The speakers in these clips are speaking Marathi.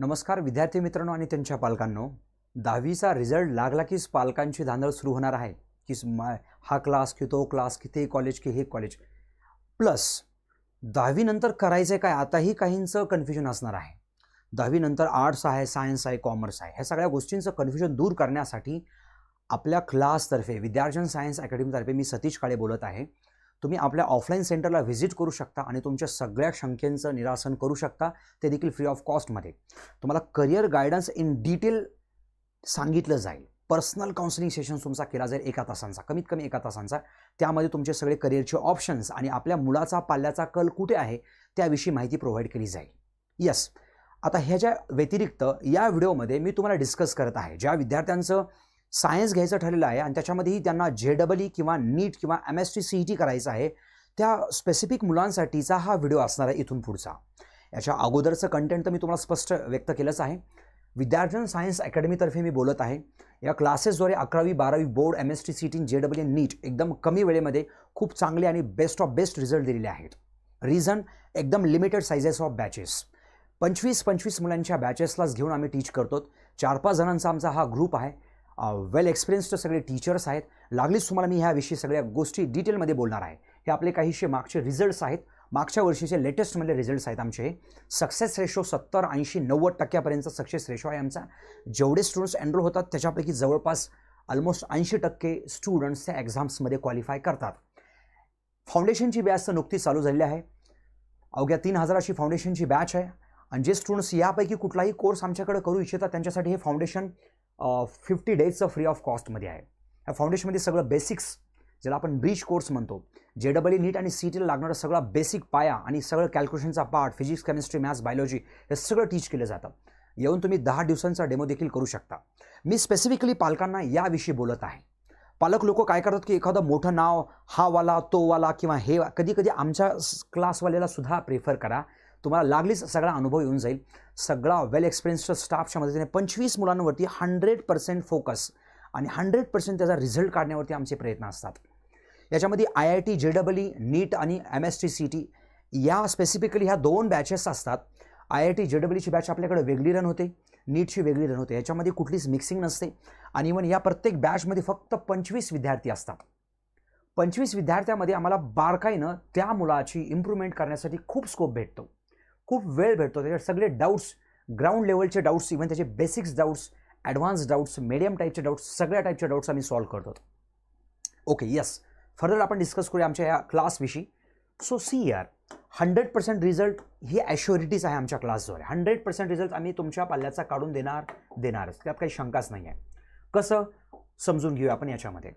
नमस्कार विद्यार्थी मित्रांनो आणि त्यांच्या पालकांनो. 10वीचा रिझल्ट लागला की पालकांची धांदळ सुरू होणार आहे की हा क्लास की तो क्लास की ते कॉलेज की हे कॉलेज. प्लस 10वी नंतर करायचं काय आताही काहींचं कन्फ्युजन असणार आहे. 10वी नंतर आर्ट्स आहे, सायन्स आहे, कॉमर्स आहे, ह्या सगळ्या गोष्टींचं कन्फ्युजन दूर करण्यासाठी आपल्या क्लासतर्फे विद्यार्जन सायन्स अकॅडमीतर्फे मी सतीश काळे बोलत आहे. तुम्ही आपल्या ऑफलाईन सेंटरला व्हिजिट करू शकता आणि तुमच्या सगळ्या शंकेचं निरासन करू शकता, ते देखील फ्री ऑफ कॉस्टमध्ये. तुम्हाला करिअर गायडन्स इन डिटेल सांगितलं जाईल. पर्सनल काउन्सिलिंग सेशन तुमचा केला जाईल 1 तासांचा, कमीत कमी 1 तासांचा. त्यामध्ये तुमचे सगळे करिअरचे ऑप्शन्स आणि आपल्या मुलाचा पाल्याचा कल कुठे आहे त्याविषयी माहिती प्रोव्हाइड केली जाईल. यस, आता ह्याच्या व्यतिरिक्त या व्हिडिओमध्ये मी तुम्हाला डिस्कस करत आहे ज्या विद्यार्थ्यांचं सायन्स घ्यायचं ठरलेलं आहे आणि त्याच्यामध्येही त्यांना JEE किंवा नीट किंवा MST CET करायचं आहे, त्या स्पेसिफिक मुलांसाठीचा हा व्हिडिओ असणार आहे इथून पुढचा. याच्या अगोदरचं कंटेंट तर मी तुम्हाला स्पष्ट व्यक्त केलंच आहे. विद्यार्जन सायन्स अकॅडमीतर्फे मी बोलत आहे. या क्लासेसद्वारे 11वी 12वी बोर्ड, MST CET, JEE, नीट एकदम कमी वेळेमध्ये खूप चांगले आणि बेस्ट ऑफ बेस्ट रिझल्ट दिलेले आहेत. रिझन एकदम लिमिटेड सायझेस ऑफ बॅचेस. 25 मुलांच्या बॅचेसलाच घेऊन आम्ही टीच करतो. 4-5 जणांचा आमचा हा ग्रुप आहे. वेल एक्सपिरियन्स्ड सगळे टीचर्स आहेत. लागलीच तुम्हाला मी ह्याविषयी सगळ्या गोष्टी डिटेलमध्ये बोलणार आहे. हे आपले काहीशे मागचे रिझल्ट्स आहेत, मागच्या वर्षीचे लेटेस्टमधले रिझल्ट्स आहेत आमचे. सक्सेस रेशो 70, 80, 90% सक्सेस रेशो आहे आमचा. जेवढे स्टुडंट्स एनरोल होतात त्याच्यापैकी जवळपास ऑलमोस्ट 80% स्टुडंट्स त्या एक्झाम्समध्ये क्वालिफाय करतात. फाउंडेशनची बॅच तर नुकतीच चालू झालेली आहे. अवघ्या 3000ची फाउंडेशनची बॅच आहे आणि जे स्टुडंट्स यापैकी कुठलाही कोर्स आमच्याकडे करू इच्छितात त्यांच्यासाठी हे फाउंडेशन 50 डेजचं फ्री ऑफ कॉस्टमध्ये आहे. ह्या फाउंडेशनमध्ये सगळं बेसिक्स, ज्याला आपण ब्रिज कोर्स म्हणतो, JEE, नीट आणि CETला लागणारा सगळा बेसिक पाया आणि सगळं कॅल्क्युलेशनचा part, physics, chemistry, maths, biology हे सगळं टीच केलं जातं. येऊन तुम्ही 10 दिवसांचा डेमो देखील करू शकता. मी स्पेसिफिकली पालकांना याविषयी बोलत आहे. पालक लोक काय करतात की एखादं मोठं नाव, हा वाला तो वाला किंवा हे, कधी कधी आमच्या क्लासवाल्याला सुद्धा प्रेफर करा. तुम्हाला लागलीच सगळा अनुभव येऊन जाईल. सगळा वेल एक्सपिरियन्स्ड स्टाफच्या मदतीने 25 मुलांवरती 100% फोकस आणि 100% त्याचा रिझल्ट काढण्यावरती आमचे प्रयत्न असतात. याच्यामध्ये IIT, JEE, नीट आणि MST CET या स्पेसिफिकली ह्या 2 बॅचेस असतात. IIT, JEEची बॅच आपल्याकडे वेगळी रन होते, नीटची वेगळी रन होते. याच्यामध्ये कुठलीच मिक्सिंग नसते आणि इव्हन या प्रत्येक बॅचमध्ये फक्त 25 विद्यार्थी असतात. 25 विद्यार्थ्यामध्ये आम्हाला बारकाईनं त्या मुलाची इम्प्रूव्हमेंट करण्यासाठी खूप स्कोप भेटतो, खूप वेळ भेटतो. त्याच्यात सगळे डाऊट्स, ग्राउंड लेवलचे डाऊट्स, इव्हन त्याचे basics doubts, advance doubts, medium टाईपचे डाऊट्स, सगळ्या टाईपचे डाऊट्स आम्ही सॉल्व्ह करतो. ओके, यस, फर्दर आपण डिस्कस करूया आमच्या या क्लासविषयी. सो सी यार, 100% रिझल्ट ही ॲश्युरिटीज आहे आमच्या क्लासद्वारे. 100% रिझल्ट आम्ही तुमच्या पाल्याचा काढून देणारच, त्यात काही शंकाच नाही आहे. कसं समजून घेऊया आपण याच्यामध्ये.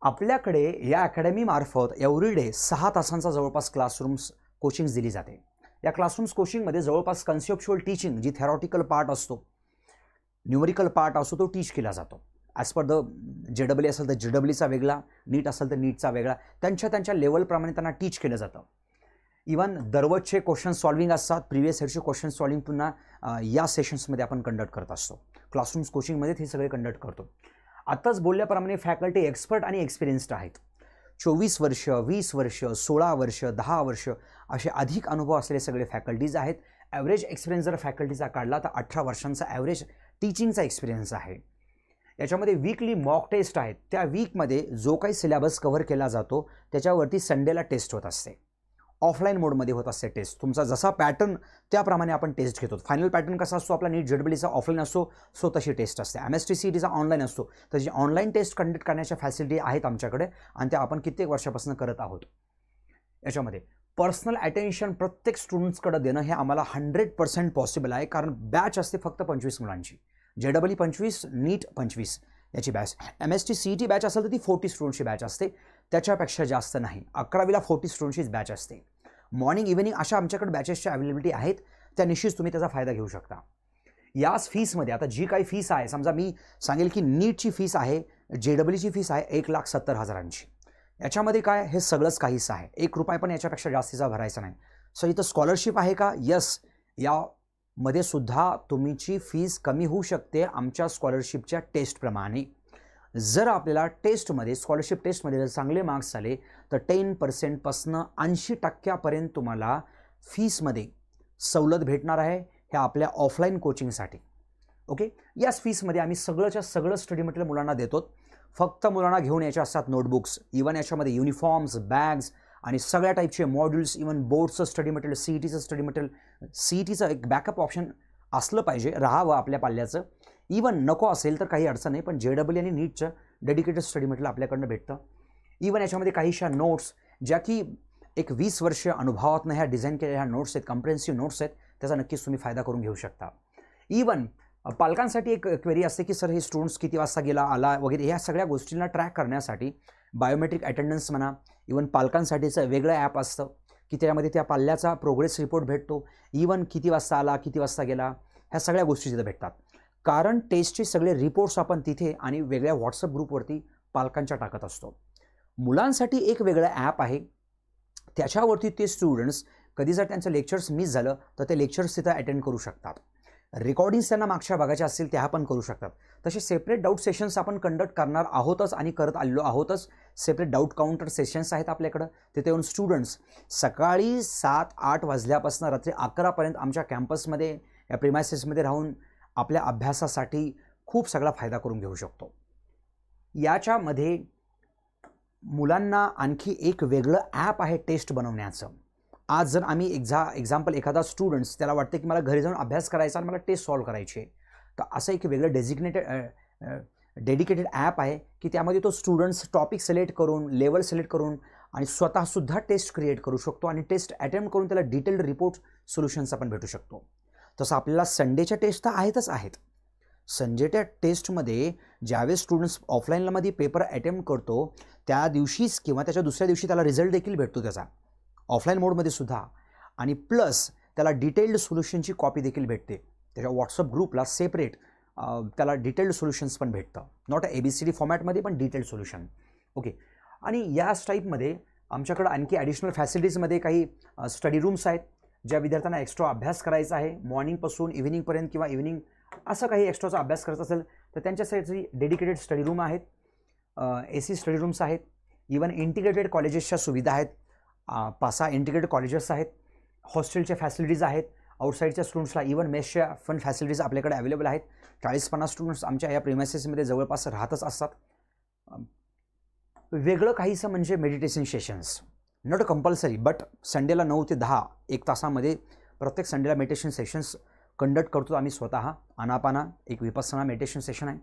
आपल्याकडे या अकॅडमीमार्फत एव्हरीडे 6 तासांचा जवळपास क्लासरूम्स कोचिंग्स दिली जाते. या क्लासरूम्स कोचिंगमध्ये जवळपास कन्सेप्च्युअल टीचिंग, जी थेरॉटिकल पार्ट असतो, न्यूमरिकल पार्ट असतो, तो टीच केला जातो. ॲज पर द JEE असेल तर JEEचा वेगळा, नीट असेल तर नीटचा वेगळा, त्यांच्या लेवलप्रमाणे त्यांना टीच केलं जातं. इवन दररोजचे क्वेश्चन सॉल्विंग असतात. प्रिव्हियस इयरचे क्वेश्चन सॉल्विंग पुन्हा या सेशन्समध्ये आपण कंडक्ट करत असतो. क्लासरूम्स कोचिंगमध्ये हे सगळे कंडक्ट करतो. आत्ताच बोलल्याप्रमाणे फॅकल्टी एक्सपर्ट आणि एक्सपिरियन्स्ड आहेत. 24 वर्ष, 20 वर्ष, 16 वर्ष, 10 वर्ष असे अधिक अनुभव असलेले सगळे फॅकल्टीज आहेत. ॲव्हरेज एक्सपिरियन्स जर फॅकल्टीचा काढला तर 18 वर्षांचा ॲव्हरेज टीचिंगचा एक्सपिरियन्स आहे. याच्यामध्ये वीकली मॉक टेस्ट आहेत. त्या वीकमध्ये जो काही सिलेबस कव्हर केला जातो त्याच्यावरती संडेला टेस्ट होत असते. ऑफलाईन मोडमध्ये होत असते टेस्ट. तुमचा जसा पॅटर्न त्याप्रमाणे आपण टेस्ट घेतो. फायनल पॅटर्न कसा असतो आपला, नीट JEEचा ऑफलाईन असतो, सो तशी टेस्ट असते. MST CETचा ऑनलाईन असतो. तशी ऑनलाईन टेस्ट कंडक्ट करण्याच्या फॅसिलिटी आहेत आमच्याकडे आणि त्या आपण कित्येक वर्षापासून करत आहोत. याच्यामध्ये पर्सनल अटेन्शन प्रत्येक स्टुडंट्सकडे देणं हे आम्हाला 100% पॉसिबल आहे, कारण बॅच असते फक्त 25 मुलांची. JEE 25, नीट 25 याची बॅच. MST CET बॅच असेल तर ती 40 स्टुडंट्सची बॅच असते, त्याच्यापेक्षा जास्त नाही. 11वीला 40 स्टुडंट्सचीच बॅच असते. मॉर्निंग इव्हिनिंग अशा आमच्याकडे बॅचेसच्या अवेलेबिलिटी आहेत, त्या निश्चित तुम्ही त्याचा फायदा घेऊ शकता. याच फीसमध्ये आता जी काही फीस आहे, समजा मी सांगेल की नीटची फीस आहे, JEEची फीस आहे 1,70,000ची. याच्यामध्ये काय, हे सगळंच काहीच आहे. 1 रुपया पण याच्यापेक्षा जास्तीचा भरायचा नाही. सो इथं स्कॉलरशिप आहे का? यस, यामध्ये सुद्धा तुमची फीस कमी होऊ शकते आमच्या स्कॉलरशिपच्या टेस्टप्रमाणे. जर आपल्याला टेस्टमध्ये, स्कॉलरशिप टेस्टमध्ये जर चांगले मार्क्स आले तर 10% पासून 80% तुम्हाला फीसमध्ये सवलत भेटणार आहे. ह्या आपल्या ऑफलाईन कोचिंगसाठी. ओके, याच फीसमध्ये आम्ही सगळंच्या सगळं स्टडी मटेरियल मुलांना देतो. फक्त मुलांना घेऊन यायचे असतात नोटबुक्स, इवन याच्यामध्ये युनिफॉर्म्स, बॅग्स आणि सगळ्या टाईपचे मॉड्यूल्स, इवन बोर्डचं स्टडी मटेरियल, सीईटीचं स्टडी मटेरियल. सीईटीचं एक बॅकअप ऑप्शन असलं पाहिजे, राहावं आपल्या पाल्याचं. इवन नको असेल तर काही अडचण नाही, पण JEE आणि नीटचं डेडिकेटेड स्टडी मटेरियल आपल्याकडनं भेटतं. इवन याच्यामध्ये काहीशा नोट्स ज्या की एक 20 वर्ष अनुभवातनं ह्या डिझाईन केलेल्या ह्या नोट्स आहेत, कम्प्रेन्सिव्ह नोट्स आहेत, त्याचा नक्कीच तुम्ही फायदा करून घेऊ शकता. इवन पालकांसाठी एक क्वेरी असते की सर हे स्टुडंट्स किती वाजता गेला आला वगैरे, ह्या सगळ्या गोष्टींना ट्रॅक करण्यासाठी बायोमेट्रिक अटेंडन्स म्हणा, इवन पालकांसाठीचं वेगळं ॲप असतं की त्यामध्ये त्या पाल्याचा प्रोग्रेस रिपोर्ट भेटतो. इवन किती वाजता आला, किती वाजता गेला, ह्या सगळ्या गोष्टी तिथं भेटतात. कारण टेस्टचे सगळे रिपोर्ट्स आपण तिथे आणि वेगळ्या व्हॉट्सअप ग्रुपवरती पालकांच्या टाकत असतो. मुलांसाठी एक वेगळं ॲप आहे, त्याच्यावरती ते स्टुडंट्स कधी जर त्यांचं लेक्चर्स मिस झालं तर ते लेक्चर्स तिथं अटेंड करू शकतात. रेकॉर्डिंग्स त्यांना मागच्या भागाच्या असतील त्या पण करू शकतात. तसे सेपरेट डाऊट सेशन्स आपण कंडक्ट करणार आहोतच आणि करत आलेलो आहोतच. सेपरेट डाऊट काउंटर सेशन्स आहेत आपल्याकडं. तिथे येऊन स्टुडंट्स सकाळी 7-8 वाजल्यापासून रात्री 11पर्यंत आमच्या कॅम्पसमध्ये या प्रिमायसेसमध्ये राहून आपल्या अभ्यासासाठी खूप सगळा फायदा करून घेऊ शकतो. याच्यामध्ये मुलांना आणखी एक वेगळं ॲप आहे टेस्ट बनवण्याचं. आज जर आम्ही एक्झाम्पल एखादा स्टुडंट्स त्याला वाटते की मला घरी जाऊन अभ्यास करायचा आणि मला टेस्ट सॉल्व्ह करायची आहे, तर असं एक वेगळं डेडिकेटेड ॲप आहे की त्यामध्ये तो स्टुडंट्स टॉपिक सिलेक्ट करून, लेवल सिलेक्ट करून आणि स्वतःसुद्धा टेस्ट क्रिएट करू शकतो आणि टेस्ट अटेम्प्ट करून त्याला डिटेल्ड रिपोर्ट सोल्युशन्स आपण भेटू शकतो. तसं आपल्याला संडेच्या टेस्ट तर आहेतच आहेत. संडेच्या टेस्टमध्ये ज्यावेळेस स्टुडंट्स ऑफलाईनमध्ये पेपर अटेम्प्ट करतो त्या दिवशीच किंवा त्याच्या दुसऱ्या दिवशी त्याला रिझल्ट देखील भेटतो त्याचा ऑफलाईन मोडमध्ये सुद्धा, आणि प्लस त्याला डिटेल्ड सोल्युशनची कॉपी देखील भेटते. त्याच्या व्हॉट्सअप ग्रुपला सेपरेट त्याला डिटेल्ड सोल्युशन्स पण भेटतं, नॉट ABCD फॉर्मॅटमध्ये पण डिटेल्ड सोल्युशन. ओके, आणि याच टाईपमध्ये आमच्याकडं आणखी ॲडिशनल फॅसिलिटीजमध्ये काही स्टडी रूम्स आहेत. ज्या विद्यार्थ्यांना एक्स्ट्रा अभ्यास करायचा आहे मॉर्निंगपासून इव्हिनिंगपर्यंत किंवा इव्हिनिंग असं काही एक्स्ट्राचा अभ्यास करायचा असेल तर त्यांच्यासाठी डेडिकेटेड स्टडी रूम आहेत, AC स्टडी रूम्स आहेत. इवन इंटिग्रेटेड कॉलेजेसच्या सुविधा आहेत, 5-6 इंटिग्रेटेड कॉलेजेस आहेत. हॉस्टेलच्या फॅसिलिटीज आहेत. आउटसाईडच्या स्टुडंट्सला इवन मेसच्या पण फॅसिलिटीज आपल्याकडे अवेलेबल आहेत. 40-50 स्टुडंट्स आमच्या या प्रिमायसेसमध्ये जवळपास राहतच असतात. वेगळं काहीसं म्हणजे meditation sessions, not compulsory, but संडेला 9 ते 10 1 तासामध्ये प्रत्येक संडेला मेडिटेशन सेशन्स कंडक्ट करतो आम्ही स्वतः. आनापाना एक विपස්සना मेडिटेशन सेशन आहे,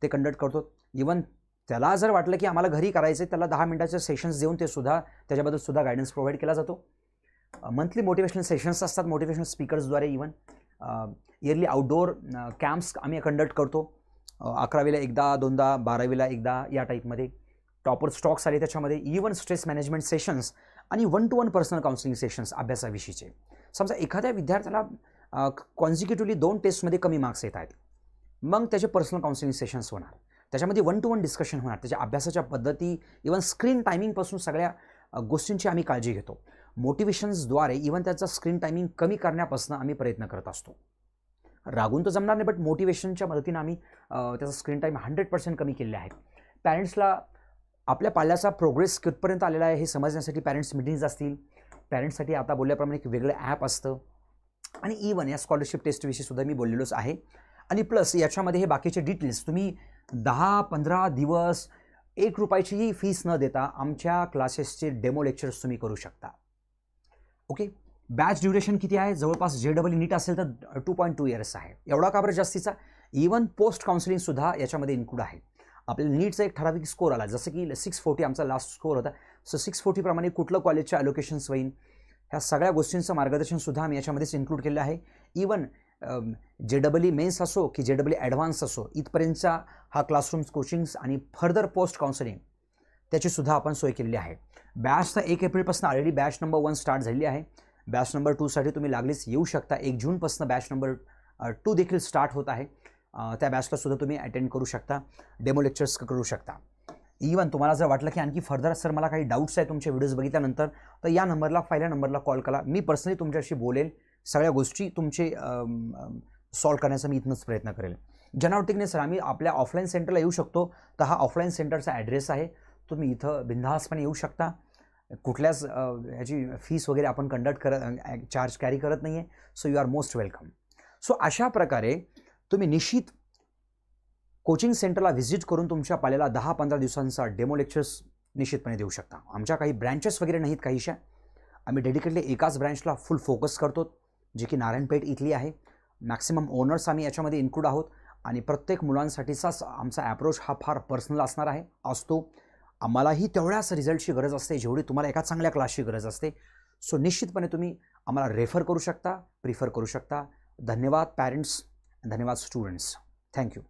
ते कंडक्ट करतो. इवन त्याला जर वाटलं की आम्हाला घरी करायचं, त्याला 10 मिनिटाचे सेशन्स देऊन ते सुद्धा त्याच्याबद्दल सुद्धा गायडन्स प्रोव्हाइड केला जातो. मंथली मोटिवेशनल सेशन्स असतात मोटिवेशनल स्पीकर्सद्वारे. इवन इयरली आउटडोअर कॅम्प्स आम्ही कंडक्ट करतो, 11वीला एकदा, 2दा, 12वीला एकदा, या टाईपमध्ये. टॉपर स्टॉक्स आले त्याच्यामध्ये. इवन स्ट्रेस मॅनेजमेंट सेशन्स आणि 1-to-1 पर्सनल काउन्सिलिंग सेशन्स अभ्यासाविषयीचे. समजा एखाद्या विद्यार्थ्याला कॉन्झिक्युटिव्हली 2 टेस्टमध्ये कमी मार्क्स येत आहेत, मग त्याचे पर्सनल काउन्सिलिंग सेशन्स होणार. त्याच्यामध्ये 1-to-1 डिस्कशन होणार. त्याच्या अभ्यासाच्या पद्धती, इवन स्क्रीन टायमिंगपासून सगळ्या गोष्टींची आम्ही काळजी घेतो. मोटिवेशन्सद्वारे इवन त्याचा स्क्रीन टायमिंग कमी करण्यापासून आम्ही प्रयत्न करत असतो. रागून तर जमणार नाही, बट मोटिवेशनच्या मदतीनं आम्ही त्याचा स्क्रीन टाईम 100% कमी केलेला आहे. पॅरेंट्सला आपल्या पाल्याचा प्रोग्रेस कितपर्यंत आलेला आहे हे समजण्यासाठी पॅरेंट्स मिटिंग्स असतील. पॅरेंट्ससाठी आता बोलल्याप्रमाणे एक वेगळं ॲप असतं. आणि इवन या स्कॉलरशिप टेस्टविषयी सुद्धा मी बोललेलोच आहे. आणि प्लस याच्यामध्ये हे बाकीचे डिटेल्स तुम्ही 10-15 दिवस 1 रुपयाचीही फीस न देता आमच्या क्लासेसचे डेमो लेक्चर्स तुम्ही करू शकता. ओके, बॅच ड्युरेशन किती आहे? जवळपास JEE नीट असेल तर 2.2 इयर्स आहे. एवढा का बरं जास्तीचा? इवन पोस्ट काउन्सिलिंगसुद्धा याच्यामध्ये इन्क्लूड आहे. आपल्याला नीटचा एक ठराविक स्कोर आला, जसं की 640 आमचा लास्ट स्कोर होता. सो 640 प्रमाणे कुठलं कॉलेजच्या ॲलोकेशन्स होईल, ह्या सगळ्या गोष्टींचं मार्गदर्शनसुद्धा आम्ही याच्यामध्येच इन्क्लूड केलेलं आहे. इवन JEE मेन्स असो की JEE ॲडव्हान्स असो, इथपर्यंतचा हा क्लासरूम्स कोचिंग्स आणि फर्दर पोस्ट काउन्सिलिंग त्याचीसुद्धा आपण सोय केलेली आहे. बॅच तर 1 एप्रिलपासून ऑलरेडी बॅच नंबर 1 स्टार्ट झालेली आहे. बॅच नंबर 2साठी तुम्ही लागलीच येऊ शकता. 1 जूनपासून बॅच नंबर 2 देखील स्टार्ट होत आहे. त्या बॅचला सुद्धा तुम्ही अटेंड करू शकता, डेमो लेक्चर्स करू शकता. इवन तुम्हाला जर वाटलं की आणखी फर्दर सर मला काही डाऊट्स आहे तुमचे व्हिडिओज बघितल्यानंतर, तर या नंबरला, पहिल्या नंबरला कॉल करा. मी पर्सनली तुमच्याशी बोलेल, सगळ्या गोष्टी तुमचे सॉल्व्ह करण्याचा मी इथनंच प्रयत्न करेल. ज्यांना वाटतं की नाही सर आम्ही आपल्या ऑफलाईन सेंटरला येऊ शकतो, तर हा ऑफलाईन सेंटरचा ॲड्रेस आहे. तुम्ही इथं बिनधास्तपणे येऊ शकता. कुठल्याच ह्याची फीस वगैरे आपण चार्ज कॅरी करत नाही आहे. So you are most welcome. So अशा प्रकारे तुम्ही निश्चित कोचिंग सेंटरला व्हिजिट करून तुमच्या पाल्याला 10-15 दिवसांचा डेमो लेक्चर्स निश्चितपणे देऊ शकता. आमच्या काही ब्रँचेस वगैरे नाहीत काहीशा. आम्ही डेडिकेटली एकाच ब्रँचला फुल फोकस करतो, जे की नारायणपेठ इथली आहे. मॅक्सिमम ओनर्स आम्ही याच्यामध्ये इन्क्लूड आहोत आणि प्रत्येक मुलांसाठीचाच आमचा ॲप्रोच हा फार पर्सनल असणार आहे असतो. आम्हालाही तेवढ्याच रिझल्टची गरज असते जेवढी तुम्हाला एका चांगल्या क्लासची गरज असते. सो निश्चितपणे तुम्ही आम्हाला रेफर करू शकता, प्रिफर करू शकता. धन्यवाद पॅरेंट्स, धन्यवाद स्टुडंट्स. थँक्यू.